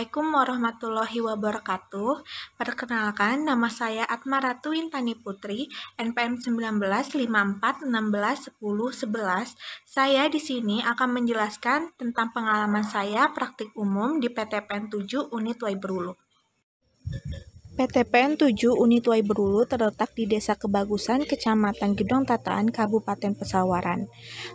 Assalamualaikum warahmatullahi wabarakatuh. Perkenalkan, nama saya Atma Ratu Intani Putri, NPM 1954161011. Saya di sini akan menjelaskan tentang pengalaman saya praktik umum di PTPN 7 Unit Waiberulu. PTPN 7 Unit Waiberulu terletak di Desa Kebagusan, Kecamatan Gedong Tataan, Kabupaten Pesawaran.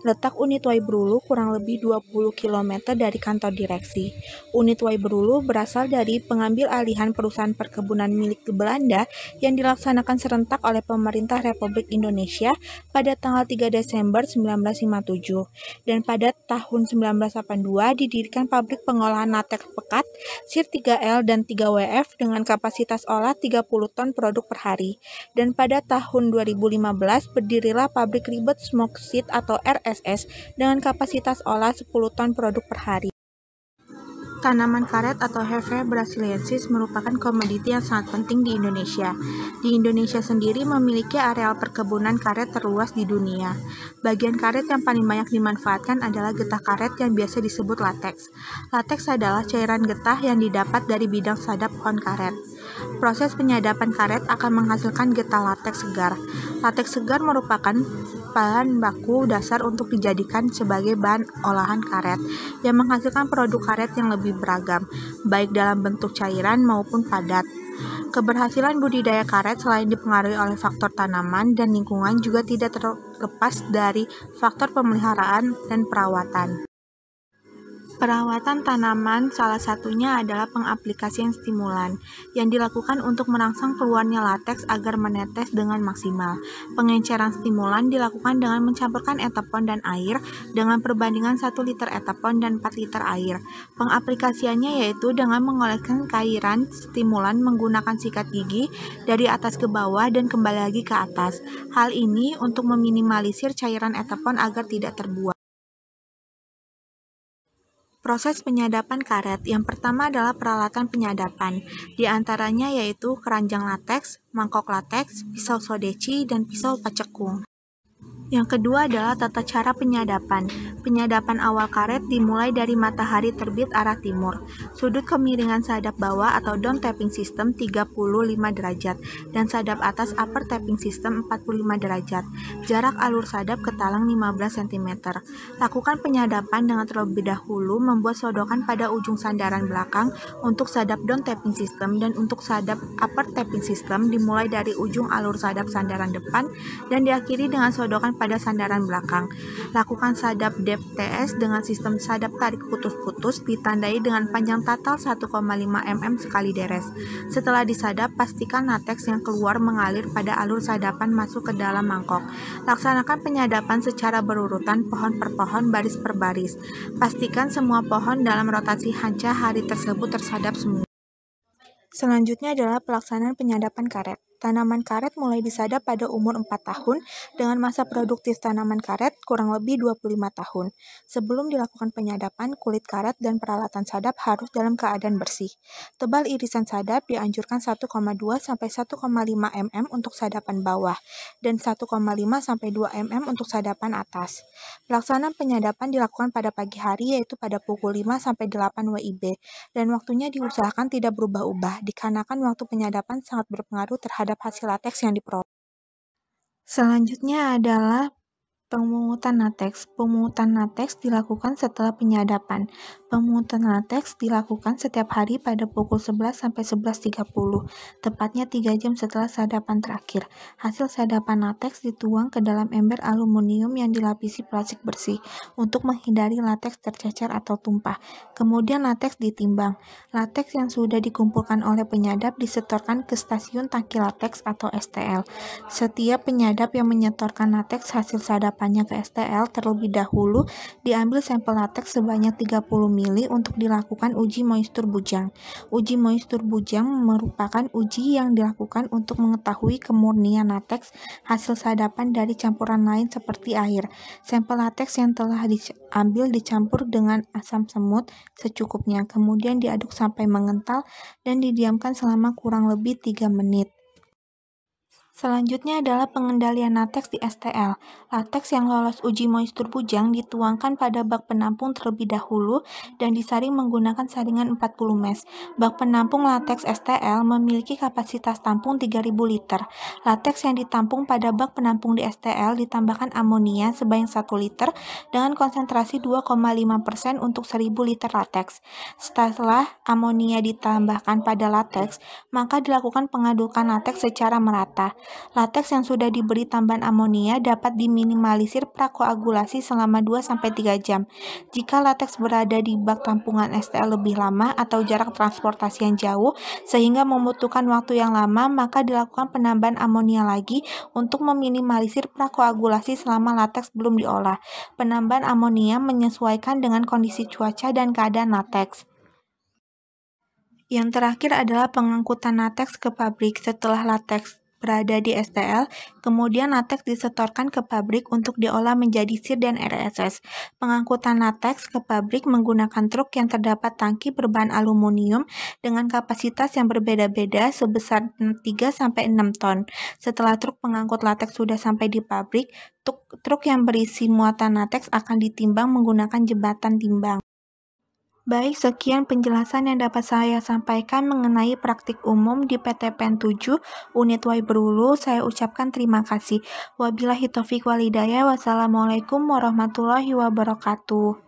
Letak Unit Waiberulu kurang lebih 20 km dari kantor direksi. Unit Waiberulu berasal dari pengambil alihan perusahaan perkebunan milik Belanda yang dilaksanakan serentak oleh pemerintah Republik Indonesia pada tanggal 3 Desember 1957. Dan pada tahun 1982 didirikan pabrik pengolahan latex pekat, SIR 3L dan 3WF dengan kapasitas olah 30 ton produk per hari. Dan pada tahun 2015 berdirilah pabrik Ribet Smoke Seed atau RSS dengan kapasitas olah 10 ton produk per hari. Tanaman karet atau Hevea brasiliensis merupakan komoditi yang sangat penting di Indonesia. Di Indonesia sendiri memiliki areal perkebunan karet terluas di dunia. Bagian karet yang paling banyak dimanfaatkan adalah getah karet yang biasa disebut lateks. Lateks adalah cairan getah yang didapat dari bidang sadap pohon karet. Proses penyadapan karet akan menghasilkan getah lateks segar. Lateks segar merupakan bahan baku dasar untuk dijadikan sebagai bahan olahan karet yang menghasilkan produk karet yang lebih beragam, baik dalam bentuk cairan maupun padat. Keberhasilan budidaya karet selain dipengaruhi oleh faktor tanaman dan lingkungan juga tidak terlepas dari faktor pemeliharaan dan perawatan. Perawatan tanaman salah satunya adalah pengaplikasian stimulan yang dilakukan untuk merangsang keluarnya lateks agar menetes dengan maksimal. Pengenceran stimulan dilakukan dengan mencampurkan etapon dan air dengan perbandingan 1 liter etapon dan 4 liter air. Pengaplikasiannya yaitu dengan mengoleskan cairan stimulan menggunakan sikat gigi dari atas ke bawah dan kembali lagi ke atas. Hal ini untuk meminimalisir cairan etapon agar tidak terbuang. Proses penyadapan karet yang pertama adalah peralatan penyadapan, di antaranya yaitu keranjang lateks, mangkok lateks, pisau sodeci, dan pisau pacekung. Yang kedua adalah tata cara penyadapan. Penyadapan awal karet dimulai dari matahari terbit arah timur. Sudut kemiringan sadap bawah atau down tapping system 35 derajat dan sadap atas upper tapping system 45 derajat. Jarak alur sadap ke talang 15 cm. Lakukan penyadapan dengan terlebih dahulu membuat sodokan pada ujung sandaran belakang untuk sadap down tapping system, dan untuk sadap upper tapping system dimulai dari ujung alur sadap sandaran depan dan diakhiri dengan sodokan pada sandaran belakang. Lakukan sadap depth TS dengan sistem sadap tarik putus-putus ditandai dengan panjang total 1,5 mm sekali deres. Setelah disadap, pastikan lateks yang keluar mengalir pada alur sadapan masuk ke dalam mangkok. Laksanakan penyadapan secara berurutan pohon per pohon, baris per baris. Pastikan semua pohon dalam rotasi hanca hari tersebut tersadap semua. Selanjutnya adalah pelaksanaan penyadapan karet. Tanaman karet mulai disadap pada umur 4 tahun dengan masa produktif tanaman karet kurang lebih 25 tahun. Sebelum dilakukan penyadapan, kulit karet dan peralatan sadap harus dalam keadaan bersih. Tebal irisan sadap dianjurkan 1,2 sampai 1,5 mm untuk sadapan bawah dan 1,5 sampai 2 mm untuk sadapan atas. Pelaksanaan penyadapan dilakukan pada pagi hari yaitu pada pukul 5 sampai 8 WIB dan waktunya diusahakan tidak berubah-ubah dikarenakan waktu penyadapan sangat berpengaruh terhadap hasil lateks yang diperoleh. Selanjutnya adalah pemungutan lateks. Pemungutan lateks dilakukan setelah penyadapan. Pemungutan lateks dilakukan setiap hari pada pukul 11 sampai 11.30, tepatnya 3 jam setelah sadapan terakhir. Hasil sadapan lateks dituang ke dalam ember aluminium yang dilapisi plastik bersih untuk menghindari lateks tercecer atau tumpah. Kemudian lateks ditimbang. Lateks yang sudah dikumpulkan oleh penyadap disetorkan ke stasiun tangki lateks atau STL. Setiap penyadap yang menyetorkan lateks hasil sadapannya ke STL terlebih dahulu diambil sampel lateks sebanyak 30 mili untuk dilakukan uji moistur bujang. Uji moistur bujang merupakan uji yang dilakukan untuk mengetahui kemurnian lateks hasil sadapan dari campuran lain seperti air. Sampel lateks yang telah diambil dicampur dengan asam semut secukupnya, kemudian diaduk sampai mengental dan didiamkan selama kurang lebih 3 menit. Selanjutnya adalah pengendalian lateks di STL. Lateks yang lolos uji moistur bujang dituangkan pada bak penampung terlebih dahulu dan disaring menggunakan saringan 40 mes. Bak penampung lateks STL memiliki kapasitas tampung 3000 liter. Lateks yang ditampung pada bak penampung di STL ditambahkan amonia sebanyak 1 liter dengan konsentrasi 2,5% untuk 1000 liter lateks. Setelah amonia ditambahkan pada lateks, maka dilakukan pengadukan lateks secara merata. Lateks yang sudah diberi tambahan amonia dapat diminimalisir prakoagulasi selama 2-3 jam. Jika lateks berada di bak tampungan STL lebih lama atau jarak transportasi yang jauh sehingga membutuhkan waktu yang lama, maka dilakukan penambahan amonia lagi untuk meminimalisir prakoagulasi selama lateks belum diolah. Penambahan amonia menyesuaikan dengan kondisi cuaca dan keadaan lateks. Yang terakhir adalah pengangkutan lateks ke pabrik. Setelah lateks berada di STL, kemudian lateks disetorkan ke pabrik untuk diolah menjadi SIR dan RSS. Pengangkutan lateks ke pabrik menggunakan truk yang terdapat tangki berbahan aluminium dengan kapasitas yang berbeda-beda sebesar 3-6 ton. Setelah truk pengangkut lateks sudah sampai di pabrik, truk yang berisi muatan lateks akan ditimbang menggunakan jembatan timbang. Baik, sekian penjelasan yang dapat saya sampaikan mengenai praktik umum di PTPN 7 Unit Y Berulu. Saya ucapkan terima kasih. Wabillahi taufiq walhidayah. Wassalamualaikum warahmatullahi wabarakatuh.